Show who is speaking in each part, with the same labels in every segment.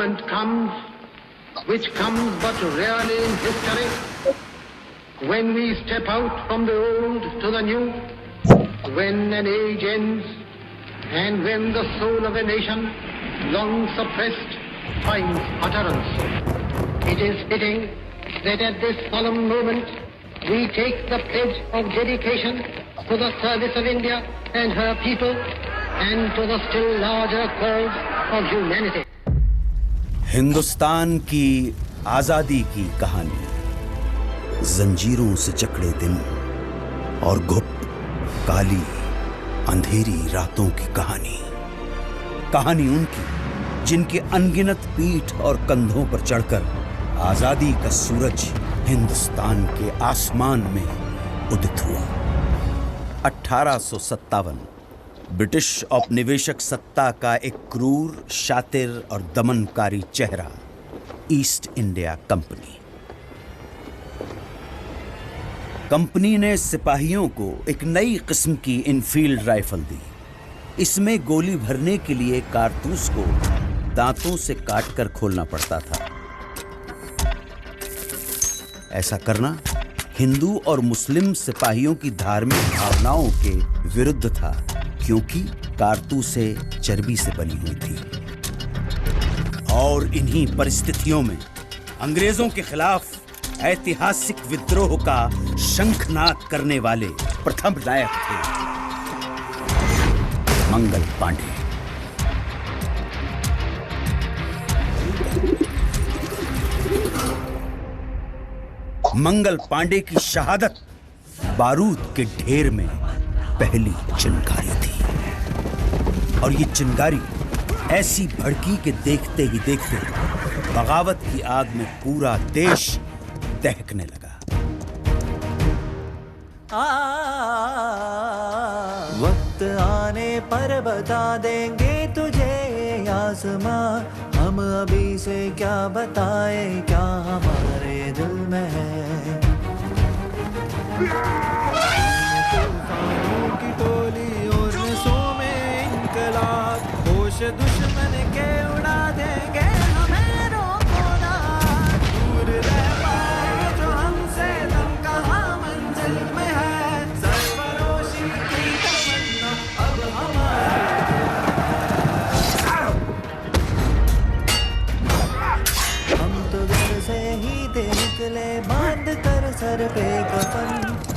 Speaker 1: moment comes, which comes but rarely in history, when we step out from the old to the new, when an age ends, and when the soul of a nation, long suppressed, finds utterance. It is fitting that at this solemn moment we take the pledge of dedication to the service of India and her people and to the still larger cause of humanity.
Speaker 2: Hindustan की आजादी की कहानी, जंजीरों से जकड़े दिन और गुप्त काली अंधेरी रातों की कहानी। कहानी उनकी जिनके अनगिनत पीठ और कंधों पर चढ़कर आजादी का सूरज हिंदुस्तान के आसमान में उदित हुआ। 1857 ब्रिटिश औपनिवेशिक सत्ता का एक क्रूर, शातिर और दमनकारी चेहरा, ईस्ट इंडिया कंपनी। कंपनी ने सिपाहियों को एक नई किस्म की इनफील्ड राइफल दी। इसमें गोली भरने के लिए कारतूस को दांतों से काटकर खोलना पड़ता था। ऐसा करना हिंदू और मुस्लिम सिपाहियों की धार्मिक भावनाओं के विरुद्ध था, क्योंकि कारतूसें चर्बी से बनी हुई थी। और इन्हीं परिस्थितियों में अंग्रेजों के खिलाफ ऐतिहासिक विद्रोह का शंखनाद करने वाले प्रथम नायक थे मंगल पांडे। मंगल पांडे की शहादत बारूद के ढेर में पहली चिंगारी थी, और ये चिंगारी ऐसी भड़की के देखते ही देखते बगावत की आग में पूरा देश दहकने लगा।
Speaker 3: वक्त आने पर बता देंगे तुझे आसमां, हम अभी से क्या बताए क्या हमारे दिल में है। तूफानों की टोली और नसों में इनकलाब, होश दुश्मन के उड़ा देंगे हमें रोको ना। दूर रह पाए जो हमसे दम कहाँ मंजिल में है, सरफरोशी की तमन्ना अब हमारे। हम तो घर से ही थे निकले बांध कर सर पे कफन,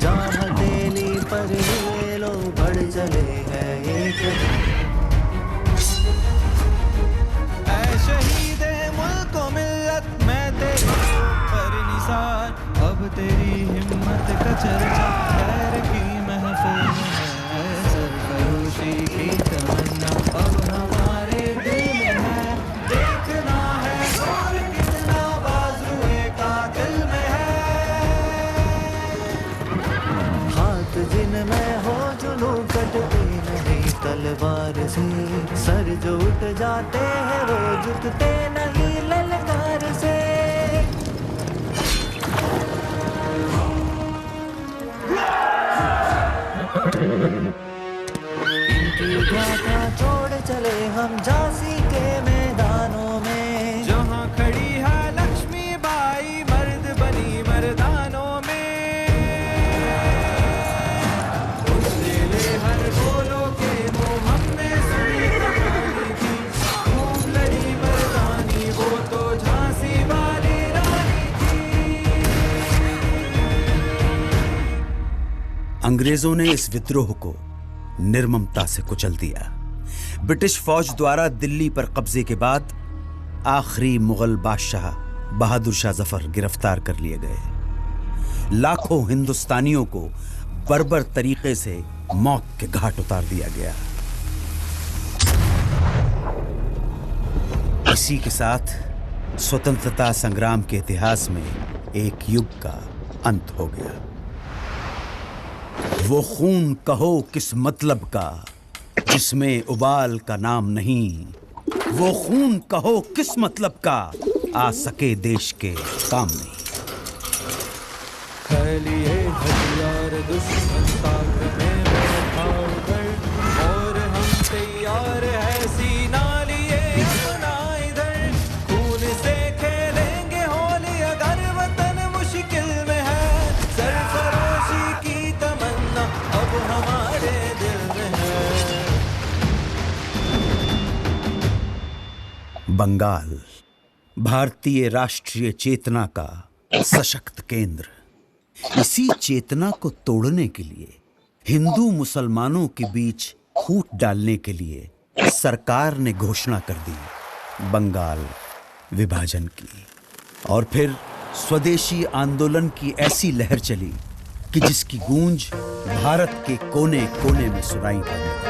Speaker 3: जहाँ हथेली पर ये लो बढ़ चले गए एक। ऐ शहीदे मुल्क व मिल्लत, मैं तेरी पर निसार, अब तेरी हिम्मत का चर्चा खैर की महफिल में है। सरफरोशी की तमन्ना अब हमारे दिल में है, देखना है और कितना बाजुए कातिल में है। हाथ जिनमें हो जुनू कटते नहीं तलवार से, सर जो उठ जाते हैं वो झुकते नहीं ललकार से। इनकी गाथा छोड़ चले हम झांसी के मैदानों में, जहाँ खड़ी है लक्ष्मी बाई मर्द बनी मर्दानों में। उसने ले हर गोलों के मुंह हमने सुनी कहानी थी, खूब लड़ी मर्दानी वो तो झांसी वाली रानी थी।
Speaker 2: अंग्रेजों ने इस विद्रोह को निर्ममता से कुचल दिया। ब्रिटिश फौज द्वारा दिल्ली पर कब्जे के बाद आखिरी मुगल बादशाह बहादुर शाह जफर गिरफ्तार कर लिए गए। लाखों हिंदुस्तानियों को बर्बर तरीके से मौत के घाट उतार दिया गया। इसी के साथ स्वतंत्रता संग्राम के इतिहास में एक युग का अंत हो गया। वो खून कहो किस मतलब का जिसमें उबाल का नाम नहीं, वो खून कहो किस मतलब का आ सके देश के काम नहीं।
Speaker 3: लिए हथियार दुश्मन ताक में बैठाओ कर, और हम तैयार है सीना लिए अपना इधर।
Speaker 2: बंगाल भारतीय राष्ट्रीय चेतना का सशक्त केंद्र। इसी चेतना को तोड़ने के लिए, हिंदू मुसलमानों के बीच फूट डालने के लिए सरकार ने घोषणा कर दी बंगाल विभाजन की। और फिर स्वदेशी आंदोलन की ऐसी लहर चली कि जिसकी गूंज भारत के कोने कोने में सुनाई पड़ने लगी।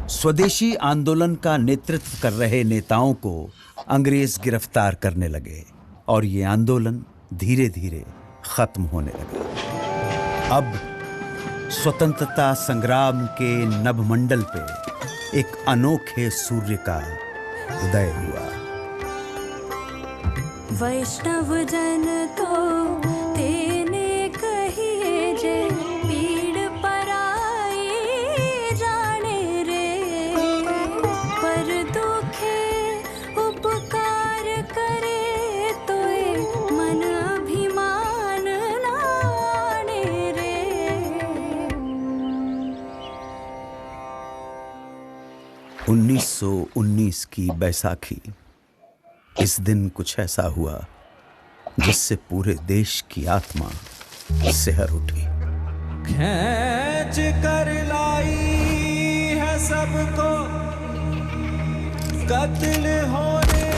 Speaker 2: स्वदेशी आंदोलन का नेतृत्व कर रहे नेताओं को अंग्रेज गिरफ्तार करने लगे और ये आंदोलन धीरे धीरे खत्म होने लगा। अब स्वतंत्रता संग्राम के नभमंडल पे एक अनोखे सूर्य का उदय हुआ।
Speaker 4: वैष्णव जन तो तेने कहिए जे पीड़ पराई जाने रे, पर दुखे उपकार करे तो मन अभिमान नाने रे।
Speaker 2: 1919 की बैसाखी। इस दिन कुछ ऐसा हुआ जिससे पूरे देश की आत्मा सिहर उठी।
Speaker 3: खींच कर लाई है सबको कत्ल होने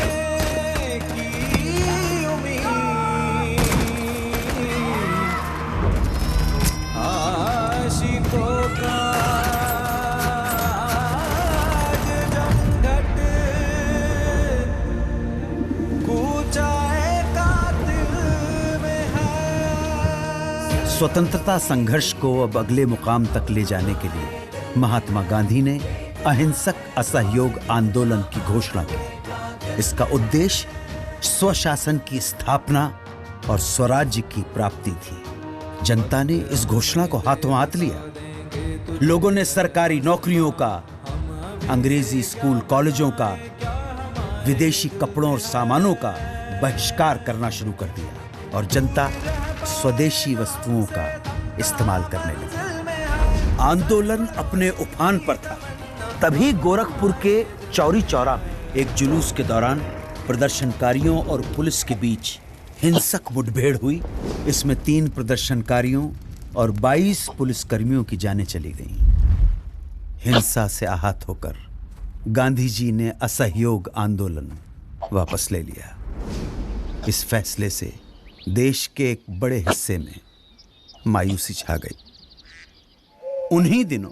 Speaker 3: की उम्मीद, आशिकों का
Speaker 2: स्वतंत्रता संघर्ष को अब अगले मुकाम तक ले जाने के लिए महात्मा गांधी ने अहिंसक असहयोग आंदोलन की घोषणा की। इसका उद्देश्य स्वशासन की स्थापना और स्वराज्य की प्राप्ति थी। जनता ने इस घोषणा को हाथों हाथ लिया। लोगों ने सरकारी नौकरियों का, अंग्रेजी स्कूल कॉलेजों का, विदेशी कपड़ों और सामानों का बहिष्कार करना शुरू कर दिया और जनता स्वदेशी वस्तुओं का इस्तेमाल करने लगी। आंदोलन अपने उफान पर था। तभी गोरखपुर के चौरी चौरा में एक जुलूस के दौरान प्रदर्शनकारियों और पुलिस के बीच हिंसक मुठभेड़ हुई। इसमें 3 प्रदर्शनकारियों और 22 पुलिसकर्मियों की जानें चली गईं। हिंसा से आहत होकर गांधी जी ने असहयोग आंदोलन वापस ले लिया। इस फैसले से देश के एक बड़े हिस्से में मायूसी छा गई। उन्हीं दिनों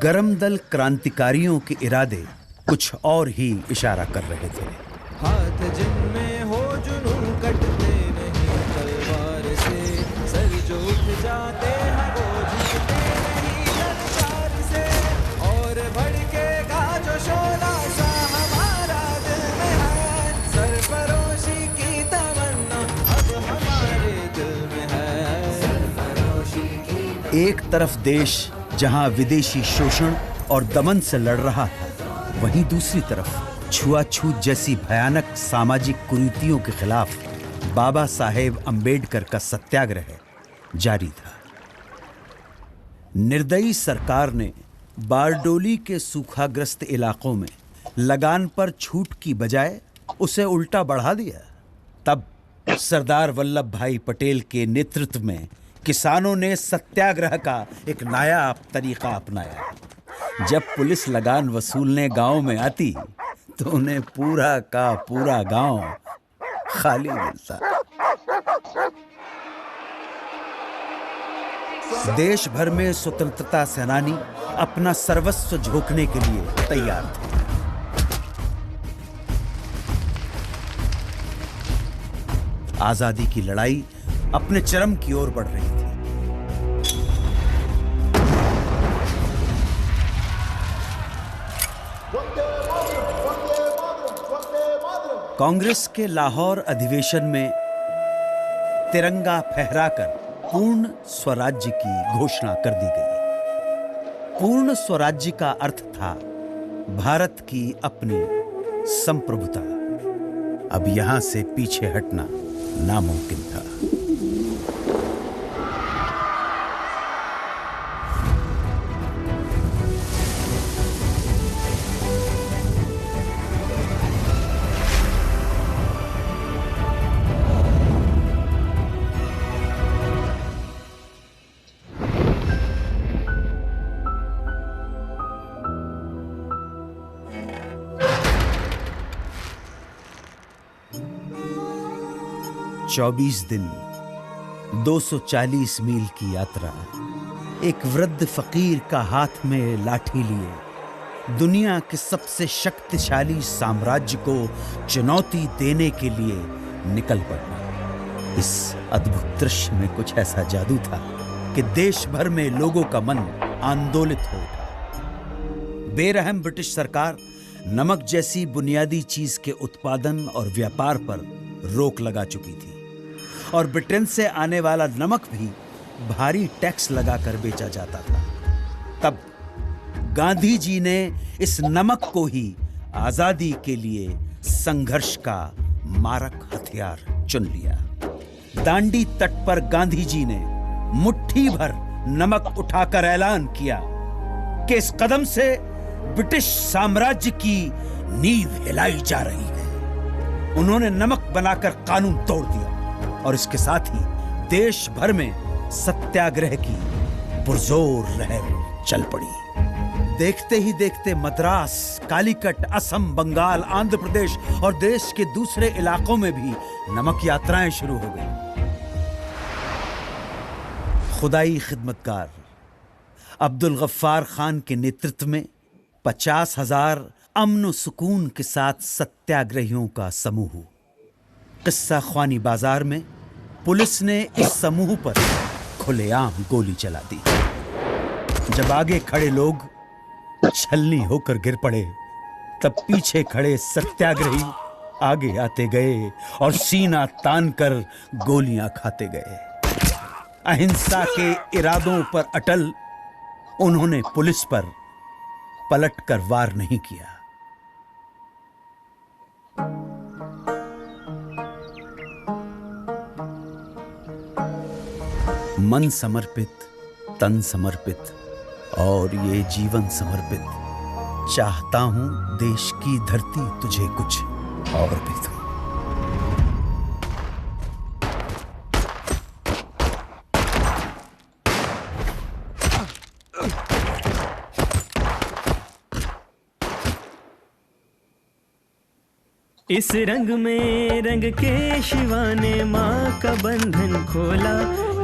Speaker 2: गरम दल क्रांतिकारियों के इरादे कुछ और ही इशारा कर रहे थे।
Speaker 3: हाथ जिनमें हो जुनून कटते नहीं तलवार से, सर जो उठ जाते हैं वो झुकते नहीं ललकार से, और भड़केगा जो शोला सा हमारा दिल में है, सरफरोशी की तमन्ना अब हमारे दिल में है, सरफरोशी की।
Speaker 2: एक तरफ देश जहां विदेशी शोषण और दमन से लड़ रहा था, वहीं दूसरी तरफ छुआछूत जैसी भयानक सामाजिक कुरीतियों के खिलाफ बाबा साहेब अंबेडकर का सत्याग्रह जारी था। निर्दयी सरकार ने बारडोली के सूखाग्रस्त इलाकों में लगान पर छूट की बजाय उसे उल्टा बढ़ा दिया। तब सरदार वल्लभ भाई पटेल के नेतृत्व में किसानों ने सत्याग्रह का एक नायाब तरीका अपनाया। जब पुलिस लगान वसूलने गांव में आती तो उन्हें पूरा का पूरा गांव खाली मिलता। देश भर में स्वतंत्रता सेनानी अपना सर्वस्व झोंकने के लिए तैयार थे। आजादी की लड़ाई अपने चरम की ओर बढ़ रही थी। कांग्रेस के लाहौर अधिवेशन में तिरंगा फहराकर पूर्ण स्वराज्य की घोषणा कर दी गई। पूर्ण स्वराज्य का अर्थ था भारत की अपनी संप्रभुता। अब यहां से पीछे हटना नामुमकिन था। चौबीस दिन 240 मील की यात्रा, एक वृद्ध फकीर का हाथ में लाठी लिए दुनिया के सबसे शक्तिशाली साम्राज्य को चुनौती देने के लिए निकल पड़ना। इस अद्भुत दृश्य में कुछ ऐसा जादू था कि देश भर में लोगों का मन आंदोलित हो उठा। बेरहम ब्रिटिश सरकार नमक जैसी बुनियादी चीज के उत्पादन और व्यापार पर रोक लगा चुकी थी और ब्रिटेन से आने वाला नमक भी भारी टैक्स लगाकर बेचा जाता था। तब गांधी जी ने इस नमक को ही आजादी के लिए संघर्ष का मारक हथियार चुन लिया। दांडी तट पर गांधी जी ने मुट्ठी भर नमक उठाकर ऐलान किया कि इस कदम से ब्रिटिश साम्राज्य की नींव हिलाई जा रही है। उन्होंने नमक बनाकर कानून तोड़ दिया और इसके साथ ही देश भर में सत्याग्रह की पुरजोर लहर चल पड़ी। देखते ही देखते मद्रास, कालीकट, असम, बंगाल, आंध्र प्रदेश और देश के दूसरे इलाकों में भी नमक यात्राएं शुरू हो गई। खुदाई खिदमतगार अब्दुल गफ्फार खान के नेतृत्व में 50,000 अमन सुकून के साथ सत्याग्रहियों का समूह। किस्सा ख्वानी बाजार में पुलिस ने इस समूह पर खुलेआम गोली चला दी। जब आगे खड़े लोग छलनी होकर गिर पड़े, तब पीछे खड़े सत्याग्रही आगे आते गए और सीना तानकर गोलियां खाते गए। अहिंसा के इरादों पर अटल उन्होंने पुलिस पर पलटकर वार नहीं किया। मन समर्पित, तन समर्पित और ये जीवन समर्पित, चाहता हूं देश की धरती तुझे कुछ और भी दूं।
Speaker 5: इस रंग में रंग के शिवा ने माँ का बंधन खोला,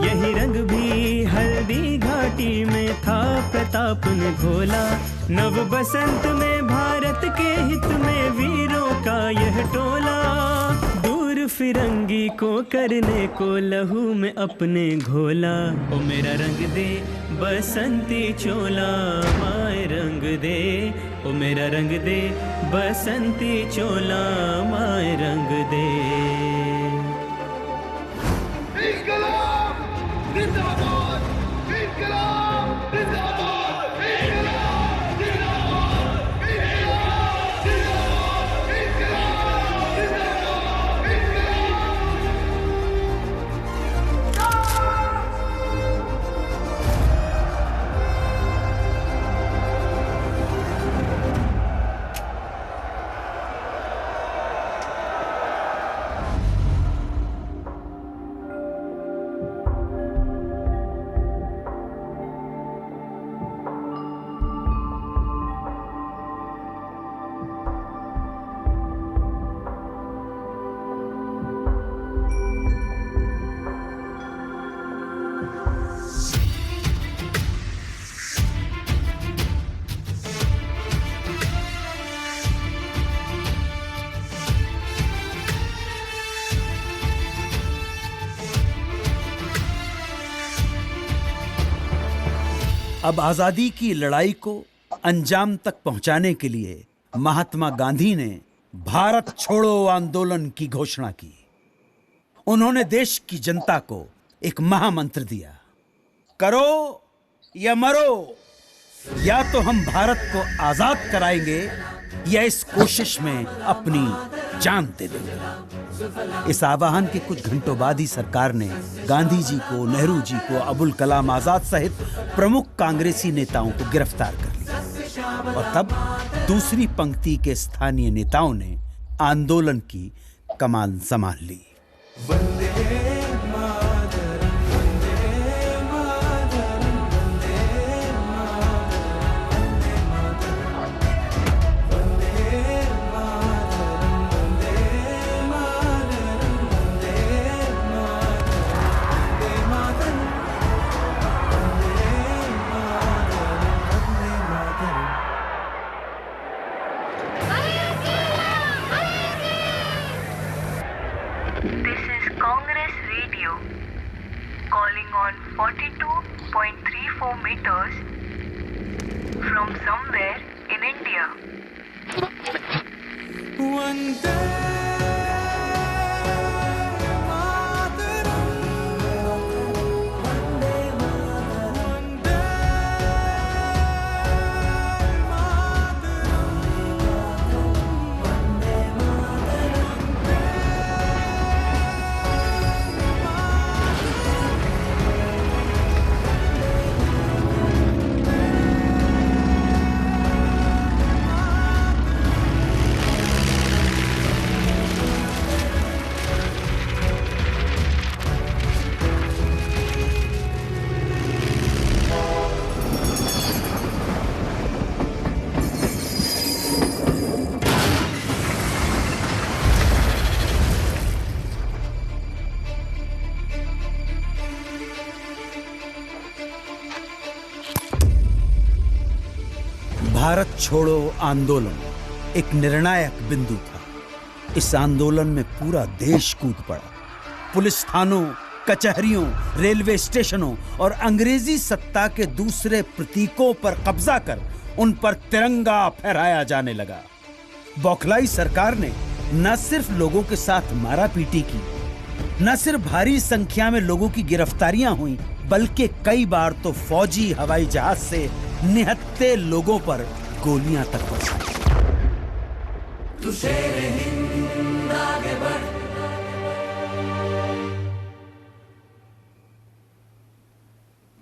Speaker 5: यही रंग भी हल्दी घाटी में था प्रताप ने घोला। नव बसंत में भारत के हित में वीरों का यह टोला, दूर फिरंगी को करने को लहू में अपने घोला। ओ मेरा रंग दे बसंती चोला, माए रंग दे, ओ मेरा रंग दे बसंती चोला, माए रंग दे।
Speaker 2: अब आजादी की लड़ाई को अंजाम तक पहुंचाने के लिए महात्मा गांधी ने भारत छोड़ो आंदोलन की घोषणा की। उन्होंने देश की जनता को एक महामंत्र दिया, करो या मरो, या तो हम भारत को आजाद कराएंगे या इस कोशिश में अपनी जान दे देंगे। इस आह्वान के कुछ घंटों बाद ही सरकार ने गांधी जी को, नेहरू जी को, अबुल कलाम आजाद सहित प्रमुख कांग्रेसी नेताओं को गिरफ्तार कर लिया और तब दूसरी पंक्ति के स्थानीय नेताओं ने आंदोलन की कमान संभाल ली।
Speaker 6: This is Congress Radio calling on 42.34 meters from somewhere in India.
Speaker 3: Vande Mataram, Vande
Speaker 2: Bharat छोड़ो आंदोलन एक निर्णायक बिंदु था। इस आंदोलन में पूरा देश कूद पड़ा। पुलिस थानों, कचहरियों, रेलवे स्टेशनों और अंग्रेजी सत्ता के दूसरे प्रतीकों पर कब्जा कर उन पर तिरंगा फहराया जाने लगा। बौखलाई सरकार ने न सिर्फ लोगों के साथ मारापीटी की, न सिर्फ भारी संख्या में लोगों की गिरफ्तारियां हुई, बल्कि कई बार तो फौजी हवाई जहाज से निहत्थे लोगों पर गोलियां तक बरसाई।
Speaker 3: तू शेरे हिंद आगे बढ़,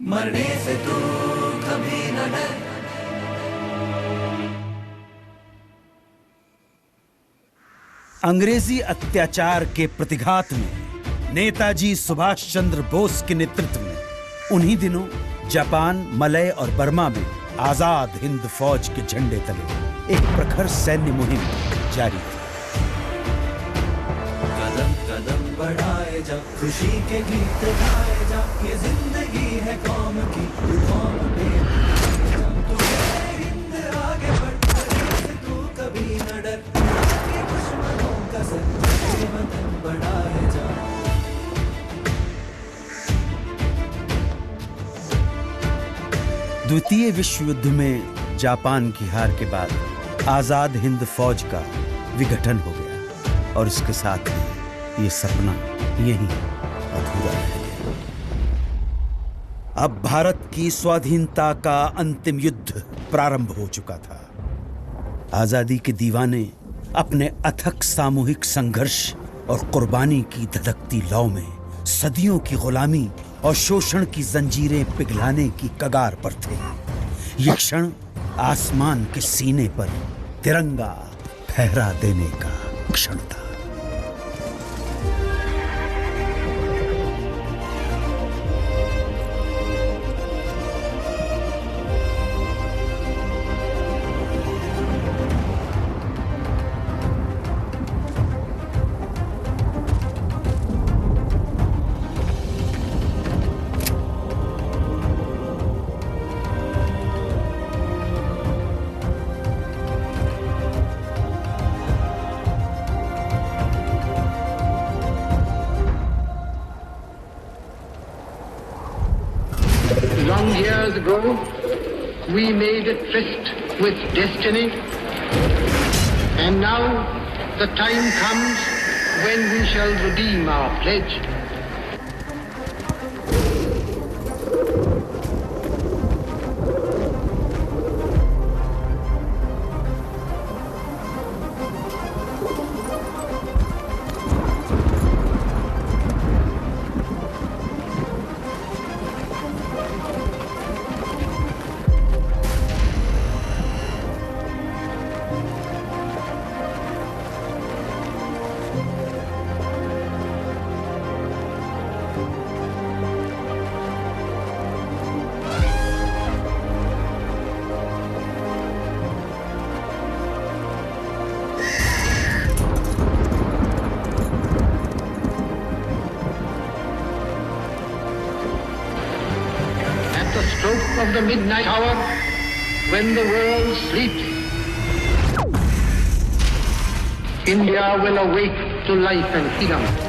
Speaker 3: मरने से तू कभी न डर।
Speaker 2: अंग्रेजी अत्याचार के प्रतिघात में नेताजी सुभाष चंद्र बोस के नेतृत्व में उन्हीं दिनों जापान, मलय और बर्मा में आजाद हिंद फौज के झंडे तले एक प्रखर सैन्य मुहिम जारी थी।
Speaker 3: कदम कदम बढ़ाए जा, खुशी के गीत गाए जा, ये जिंदगी है कौम की, तू कौम पे तू शेरे हिंद आगे बढ़, तू कभी न डर, ये दुश्मनों का सर ये वतन बढ़ाए जा।
Speaker 2: द्वितीय विश्व युद्ध में जापान की हार के बाद आजाद हिंद फौज का विघटन हो गया और इसके साथ ही ये सपना यहीं अधूरा रह गया। अब भारत की स्वाधीनता का अंतिम युद्ध प्रारंभ हो चुका था। आजादी के दीवाने अपने अथक सामूहिक संघर्ष और कुर्बानी की धधकती लौ में सदियों की गुलामी और शोषण की जंजीरें पिघलाने की कगार पर थे। ये क्षण आसमान के सीने पर तिरंगा फहरा देने का क्षण था।
Speaker 1: Long years ago, we made a tryst with destiny, and now the time comes when we shall redeem our pledge. At the stroke of the midnight hour, when the world sleeps, India will awake to life and freedom.